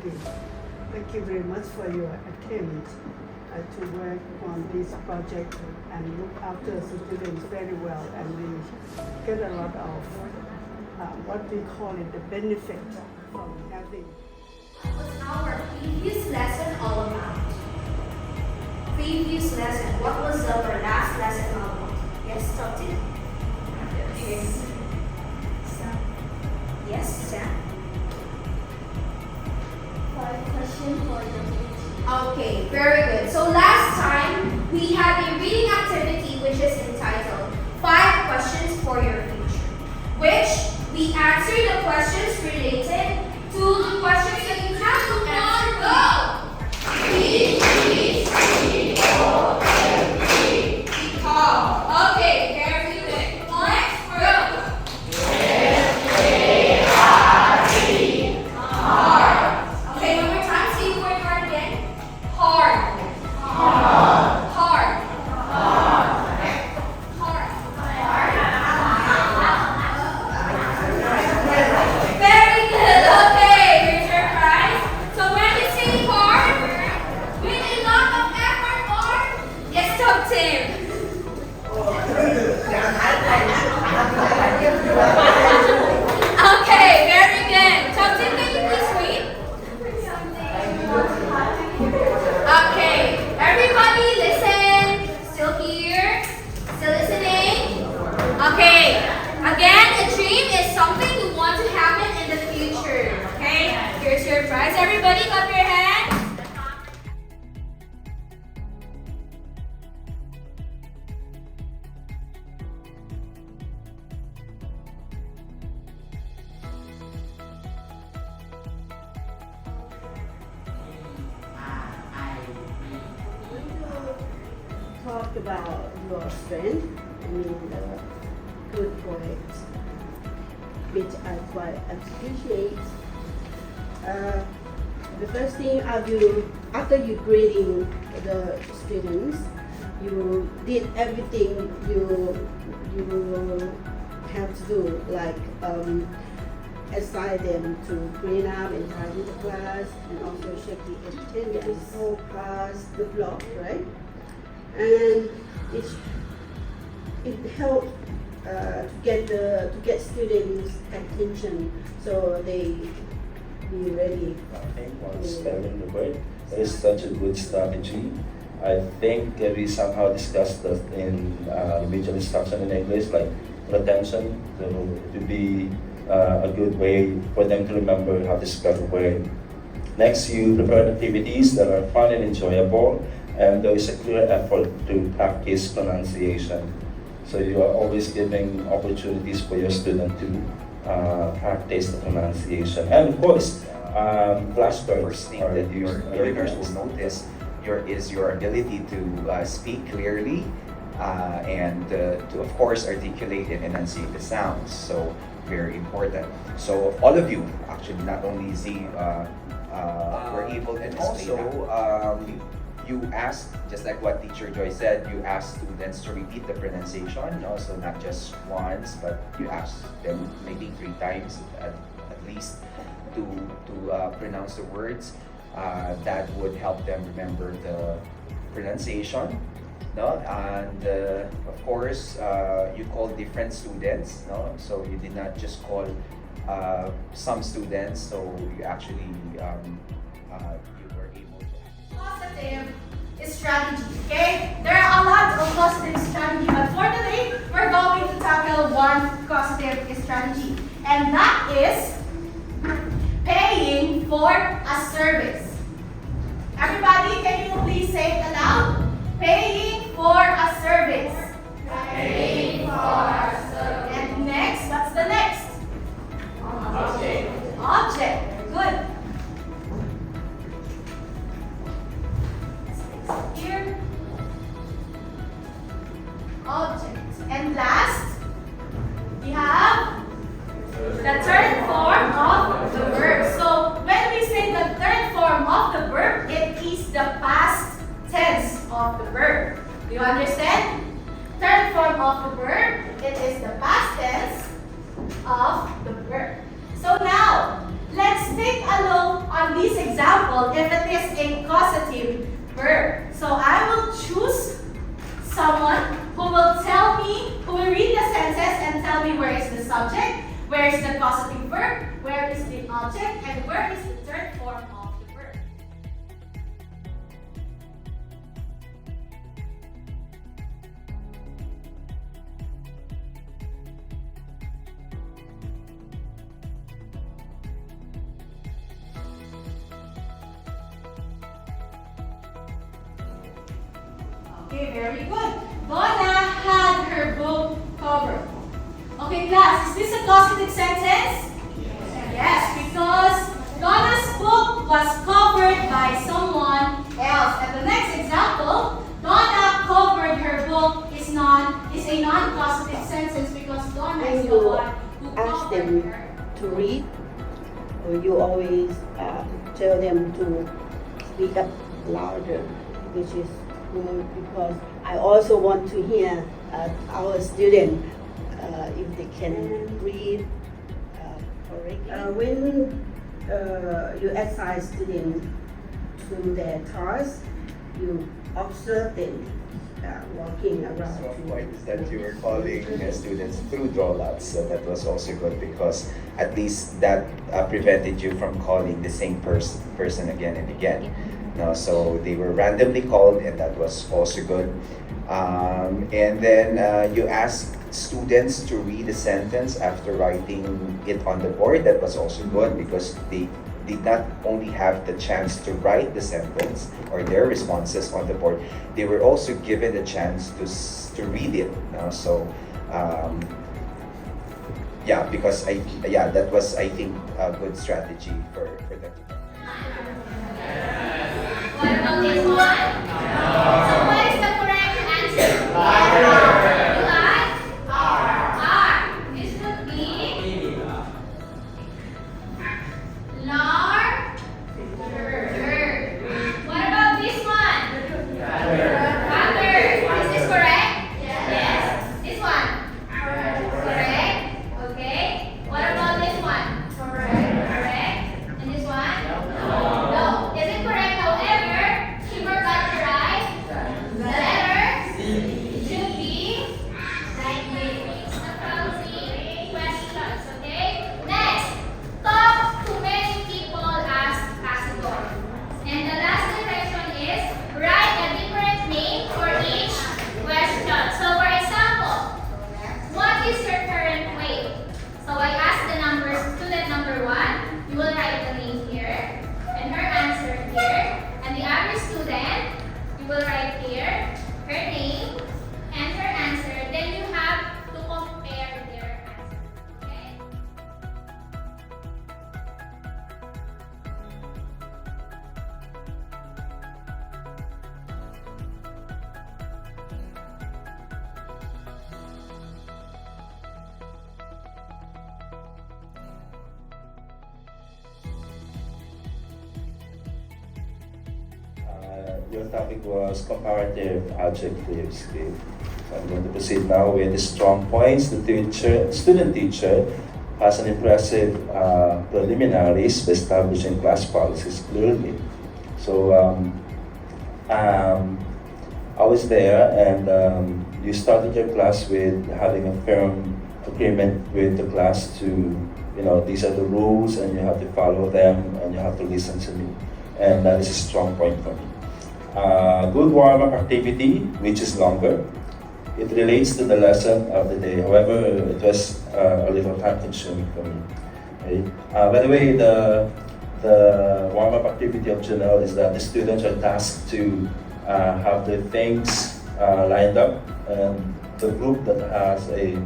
did. Thank you very much for your attempt to work on this project and look after the students very well, and we get a lot of what we call it the benefit from having. What was our previous lesson all about? Previous lesson, what was our last lesson all about? Yes, Toti? Yes. Sam? Yes, Sam? 5 questions for the teacher. Okay, very good. So last time, we had a reading activity which is entitled 5 Questions for Your Future, which we answered the questions related to the questions that you have to answer. Go! Be calm. Okay, very good. Next, go. Hard. Okay, one more time. Say the word hard again. Hard. Very good. Okay, here's your prize. So when you say hard, with a lot of effort or destructive? Okay, very good. Destructive, can you please read? Okay, everybody listen. Still here? Still listening? Okay, again, a dream is something you want to happen in the future. Okay, here's your prize. Everybody clap your hands. Talk about your strength, the good points, which I quite appreciate. The first thing after you grading the students, you did everything you have to do, like assign them to clean up and tidy the class, and also check the attendance, whole class, the block, right? And it helped to get students' attention, so they be ready. I think while spelling the word is such a good strategy. I think we somehow discussed that in individual instruction in English, like retention, to be a good way for them to remember how to spell the word. Next, you prepare activities that are fun and enjoyable, and there is a clear effort to practice pronunciation. So you are always giving opportunities for your student to practice the pronunciation. And of course, flashcards. First thing that your learners will notice is your ability to speak clearly and to, of course, articulate and enunciate the sounds. So very important. So all of you, actually, not only Z, were able to display that. You asked, just like what Teacher Joy said, you asked students to repeat the pronunciation, also not just once, but you asked them maybe 3 times at least to pronounce the words. That would help them remember the pronunciation. No? And of course, you called different students, no? So you did not just call some students, so you actually you were able to. Positive strategy, okay? There are a lot of positive strategy, but for today, we're going to tackle one positive strategy, and that is paying for a service. Everybody, can you please say it aloud? Paying for a service. Paying for a service. And next, what's the next? Object. Object. Good. Here. Object. And last, we have the third form of the verb. So when we say the third form of the verb, it is the past tense of the verb. Do you understand? Third form of the verb, it is the past tense of the verb. So now, let's take a look on this example if it is a causative verb. So I will choose someone who will tell me, who will read the sentence and tell me where is the subject, where is the causative verb, where is the object, and where is the third form of the verb. Okay, very good. Donna had her book covered. Okay, class, is this a causative sentence? Yes, because Donna's book was covered by someone else. And the next example, Donna covered her book is a non-causative sentence because Donna is the one who Ask covered them her. to read, or you always tell them to speak up louder, which is good because I also want to hear our students if they can read correctly. When you assign students to their task, you observe them walking around. So points that you were calling students through drawouts, so that was also good because at least that prevented you from calling the same person again and again. No, so they were randomly called, and that was also good. And then you asked students to read a sentence after writing it on the board. That was also good because they did not only have the chance to write the sentence or their responses on the board, they were also given the chance to read it. So yeah, because that was, I think, a good strategy for them. What about this one? So what is the correct answer? You like? R. This would be larger. What about this one? Rather. Is this correct? Yes. This one? Correct. Okay. What about this one? Correct. And this one? No. Is it correct? However, she forgot to write the letter. It should be like this. The following questions. Okay. Next, talk to many people as possible. And the last direction is write a different name for each question. So, for example, what is your current weight? So I asked the numbers, student number 1, you will write the name here, and her answer here. And the other student, you will write here, her name, and her answer. Then you have to compare their answer. Okay? Your topic was comparative adjectives. Okay? So I'm going to proceed now with the strong points. The student teacher has an impressive preliminaries by establishing class policies clearly. So I was there, and you started your class with having a firm agreement with the class to, these are the rules and you have to follow them and you have to listen to me. And that is a strong point for me. Good warm-up activity, which is longer. It relates to the lesson of the day. However, it was a little time-consuming for me. Okay? By the way, the warm-up activity of Janelle is that the students are tasked to have their things lined up, and the group that has the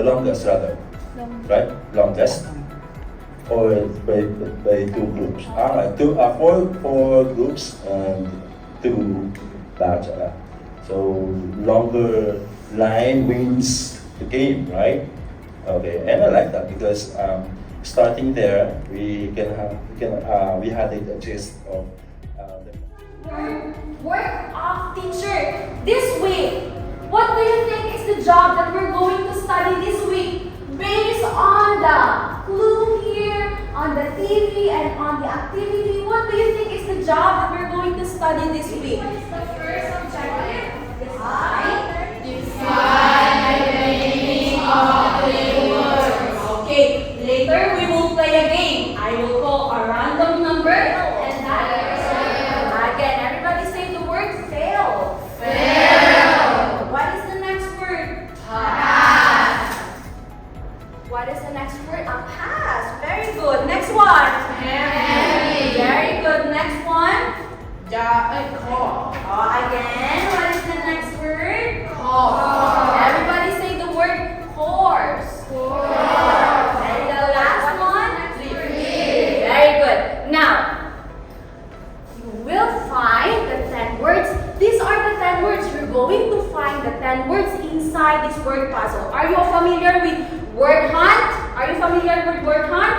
longest, right? Longest. Or by two groups. Four groups and two batch. So longer line wins the game, right? Okay, and I like that because starting there, we had a gist of Work of teacher this week. What do you think is the job that we're going to study this week? Based on the clue here, on the TV, and on the activity, what do you think is the job that we're going to study this week? What is the first objective? Define the meaning of the words. Okay, later we will play a game. I will call a random number and that again, everybody say the word fail. Fail. What is the next word? Pass. What is the next word? A pass. Very good. Next one. Carry. Very good. Next one. Call. Again, what is the next word? Call. Everybody say the word course. Course. And the last one? Read. Very good. Now, you will find the 10 words. These are the 10 words. You're going to find the 10 words inside this word puzzle. Are you familiar with word hunt? Are you familiar with word hunt?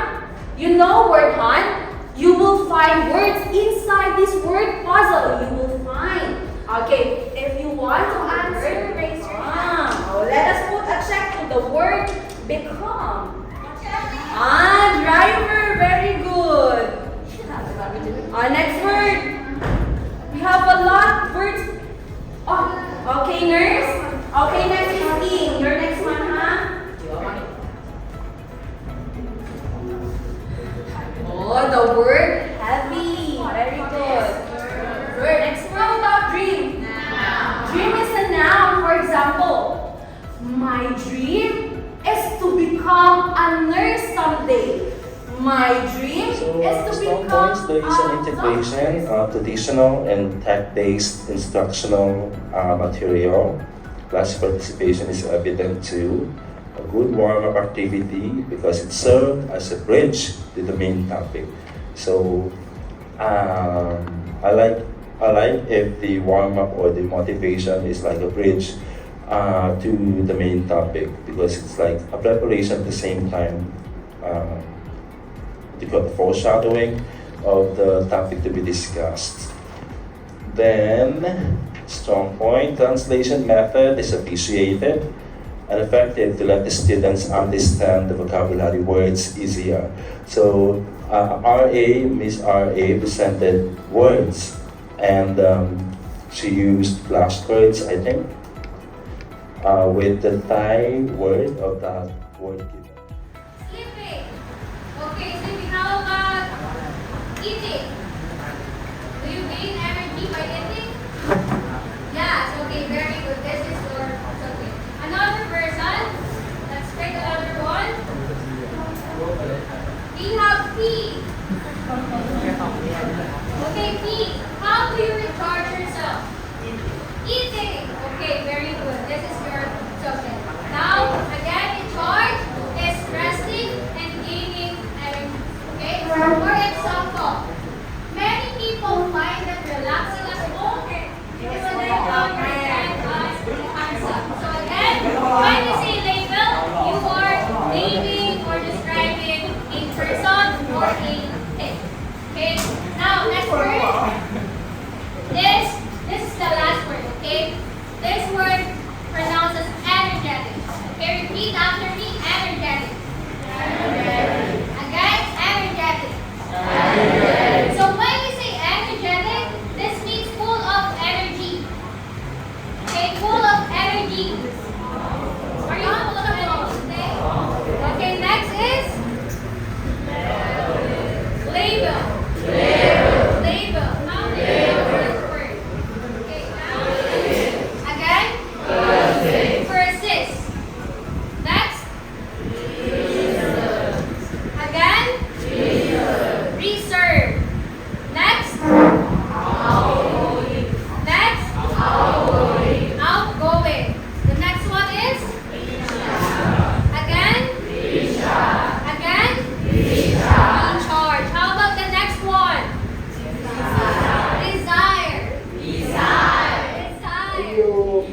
You know word hunt. You will find words inside this word puzzle. You will find. Okay, if you want to answer, raise your hand. Let us put a check to the word become. Driver, very good. Next word. We have a lot of words. Okay, nurse. Okay, next is King. Your next one, huh? The word heavy. Very good. Word. Next word about dream. Dream is a noun. For example, my dream is to become a nurse someday. My dream So, is to strong become points, there is an integration of traditional and tech-based instructional material. Class participation is evident too. A good warm-up activity because it served as a bridge to the main topic. So, I like if the warm-up or the motivation is like a bridge to the main topic because it's like a preparation at the same time. You got the foreshadowing of the topic to be discussed. Then, strong point, translation method is appreciated and effective to let the students understand the vocabulary words easier. So, Miss R.A. presented words and she used flashcards, I think, with the Thai word of that word given. Sleeping. Okay, sleeping. How about eating? Do you gain energy by eating? Yes, okay, very good. This is your okay. Another person. Let's pick another one. We have P. Okay, P. How do you recharge yourself? Eating. Okay, very good. This is your subject. Now, again, recharge is resting and gaining energy. Okay? For example, many people find that relaxing at home is an encounter and hands up. So again, when you say label, you are naming or describing a person or a thing. Okay? Now, next word. This is the last word, okay? This word pronounced as energetic. Okay, repeat after me, energetic. Energetic. Again, energetic. Energetic. So when we say energetic, this means full of energy. Okay, full of energy. Are you full of energy? Okay, next is label. Label. How do you use this word? Okay, now again. Persist. Next. Again. Reserve. Next. Next. Outgoing. The next one is. Again. Again. Recharge. How about the next one? Desire. Desire. You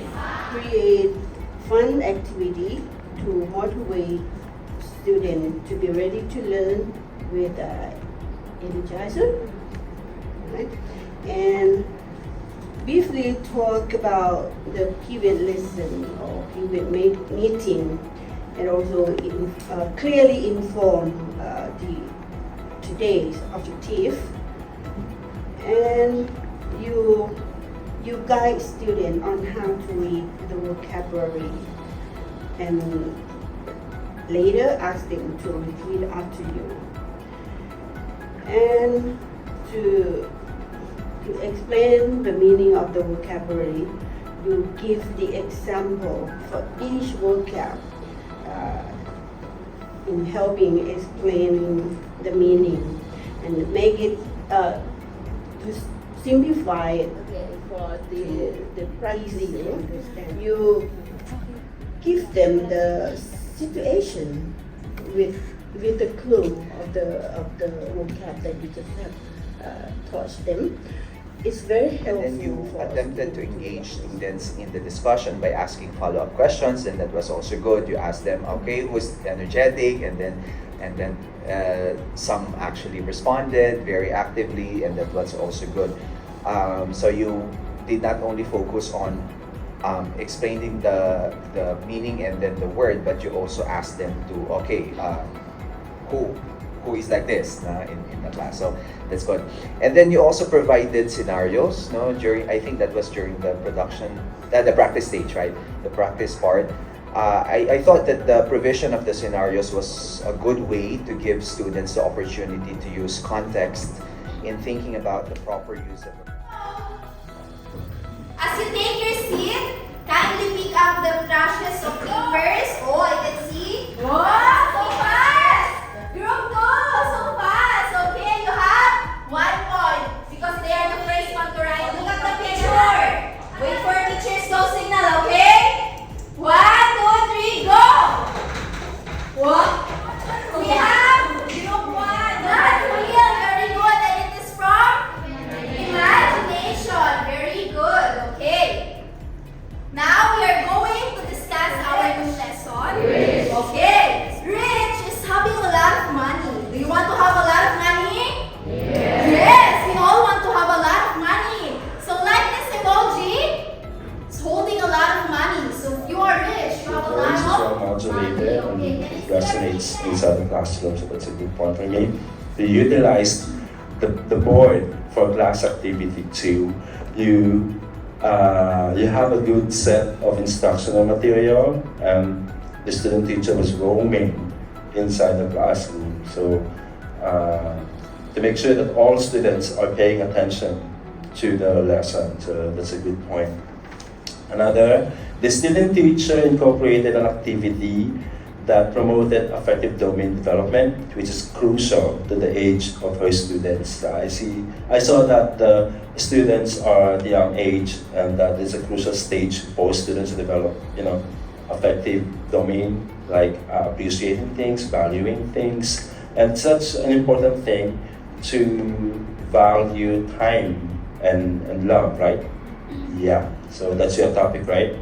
create fun activity to motivate students to be ready to learn with energizer, right? And briefly talk about the previous lesson or previous meeting and also clearly inform the today's objective, and you guide students on how to read the vocabulary, and later ask them to repeat after you. And to explain the meaning of the vocabulary, you give the example for each vocab in helping explain the meaning and make it to simplify it for the easy to understand. You give them the situation with the clue of the vocab that you just have taught them. It's very helpful. And then you for attempted to students engage follow. students in the discussion by asking follow-up questions, and that was also good. You asked them, okay, who's energetic, and then some actually responded very actively, and that was also good. So you did not only focus on explaining the meaning and then the word, but you also asked them to, okay, who is like this in the class. So that's good. And then you also provided scenarios, no, during, I think that was during the production, the practice stage, right? The practice part. I thought that the provision of the scenarios was a good way to give students the opportunity to use context in thinking about the proper use of it. As you take your seat, kindly pick up the brushes of papers. Oh, I can see. Wow, so fast! Group 2, so fast. Okay, you have 1 point because they are the first one to write. Look at the picture. Wait for teacher's go signal, okay? 1, 2, 3, go! What? We have group 1. That's real. Very good. And it is from imagination. Very good. Okay. Now we are going to discuss our new lesson. Rich. Okay. Rich is having a lot of money. Do you want to have a lot of money? Yes. We all want to have a lot of money. So like this emoji, it's holding a lot of money. So if you are rich, you have a lot Voice is well of money. modulated Okay. and Can you see resonates everything? inside the classroom, so that's a good point for me. To utilize the board for class activity too, you have a good set of instructional material, and the student teacher was roaming inside the classroom. So to make sure that all students are paying attention to the lesson, so that's a good point. Another, the student teacher incorporated an activity that promoted effective domain development, which is crucial to the age of her students. I saw that the students are at a young age, and that is a crucial stage for students to develop, effective domain, like appreciating things, valuing things, and such an important thing to value time and love, right? Yeah, so that's your topic, right?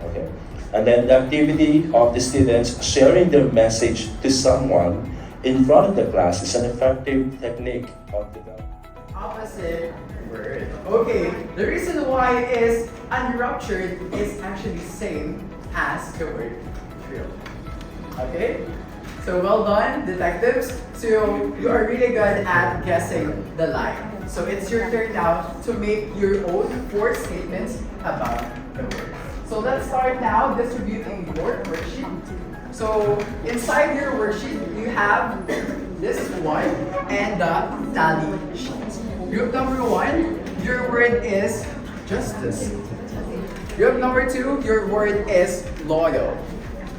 Okay. And then the activity of the students sharing their message to someone in front of the class is an effective technique of development. Opposite word. Okay, the reason why is unruptured is actually same as the word drill. Okay? So well done, detectives. So you are really good at guessing the line. So it's your turn now to make your own 4 statements about the word. So let's start now distributing your worksheet. So inside your worksheet, you have this one and the tally sheet. Group number 1, your word is justice. Group number 2, your word is loyal.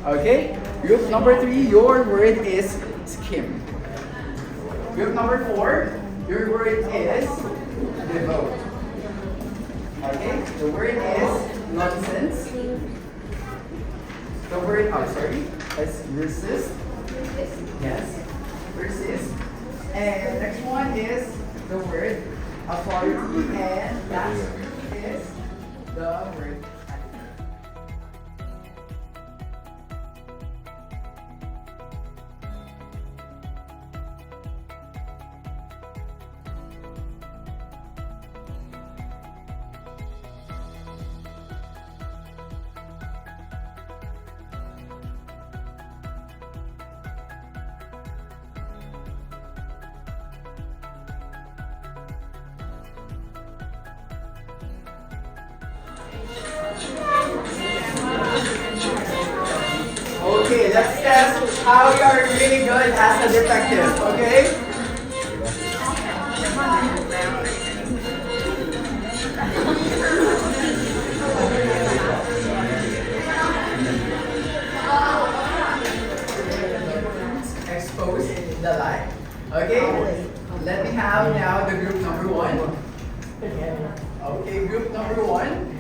Okay? Group number 3, your word is skim. Group number 4, your word is devote. Okay? The word is nonsense. The word, is resist. Yes, resist. And next one is the word authority, and last is the word Okay, let's test how you are really good as a detective, okay? Expose the lie. Okay? Let me have now the group number one. Okay, group number one.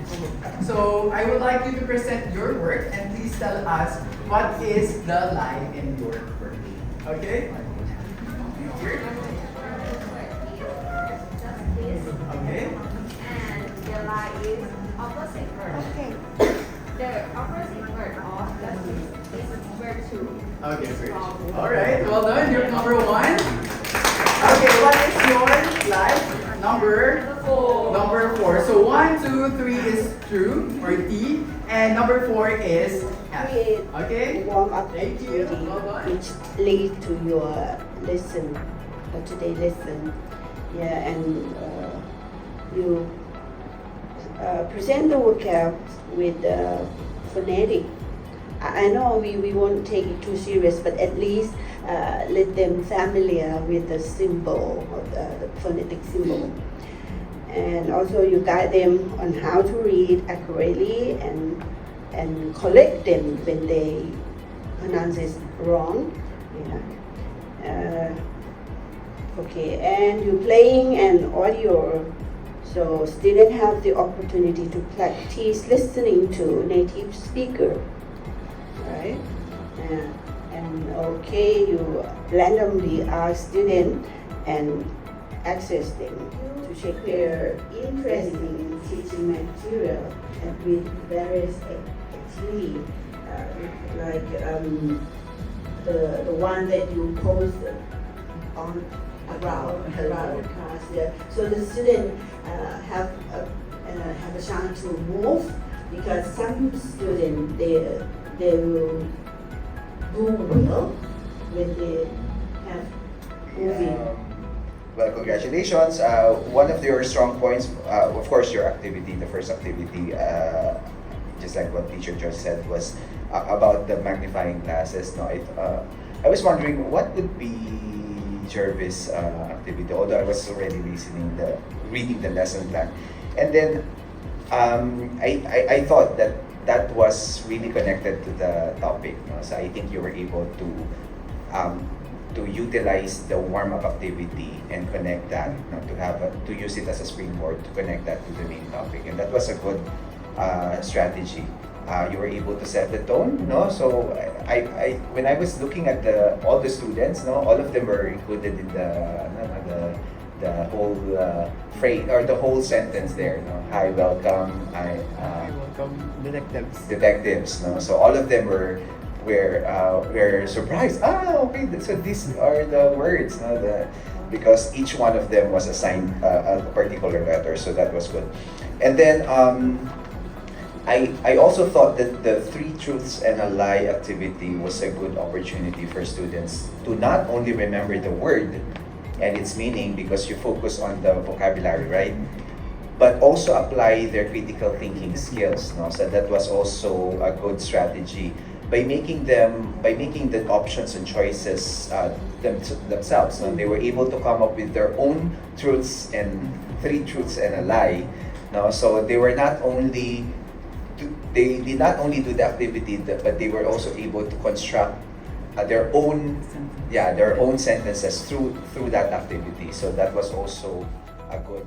So I would like you to present your work and please tell us what is the lie in your work. Okay? Here. Okay. And the lie is opposite word. Okay. The opposite word of justice is virtue. Okay, great. Alright, well done. Group number one. Okay, what is your lie? Number 4. Number 4. So 1, 2, 3 is true or T, and number 4 is F. Create Okay? warm up Thank you. activity Well done. which lead to your lesson, today lesson. Yeah, and you present the vocab with phonetic. I know we won't take it too serious, but at least let them familiar with the symbol, or the phonetic symbol. And also you guide them on how to read accurately and correct them when they pronounce it wrong. Yeah. Okay, and you're playing an audio, so students have the opportunity to practice listening to native speaker, right? And okay, you randomly ask students and access them to check their interest in teaching material and with various activities, like the one that you posted on around class. Yeah. So the student have a chance to move, because some students they will do well when they have moving. Well, congratulations. One of your strong points, of course, your activity, the first activity, just like what teacher just said, was about the magnifying glasses. No, I was wondering what would be Jervis' activity, although I was already reading the lesson plan. And then I thought that was really connected to the topic. No? So I think you were able to utilize the warm-up activity and connect that, to use it as a springboard to connect that to the main topic. And that was a good strategy. You were able to set the tone, no? So I when I was looking at all the students, no, all of them were included in the whole phrase or the whole sentence there. No? Hi, welcome. Welcome, detectives. Detectives, no? So all of them were surprised. Okay. So these are the words, no? Because each one of them was assigned a particular letter. So that was good. And then I also thought that the 3 truths and a lie activity was a good opportunity for students to not only remember the word and its meaning, because you focus on the vocabulary, right? But also apply their critical thinking skills. No? So that was also a good strategy. By making the options and choices themselves, no? They were able to come up with their own truths and 3 truths and a lie. No? So they did not only do the activity, but they were also able to construct their own sentences through that activity. So that was also a good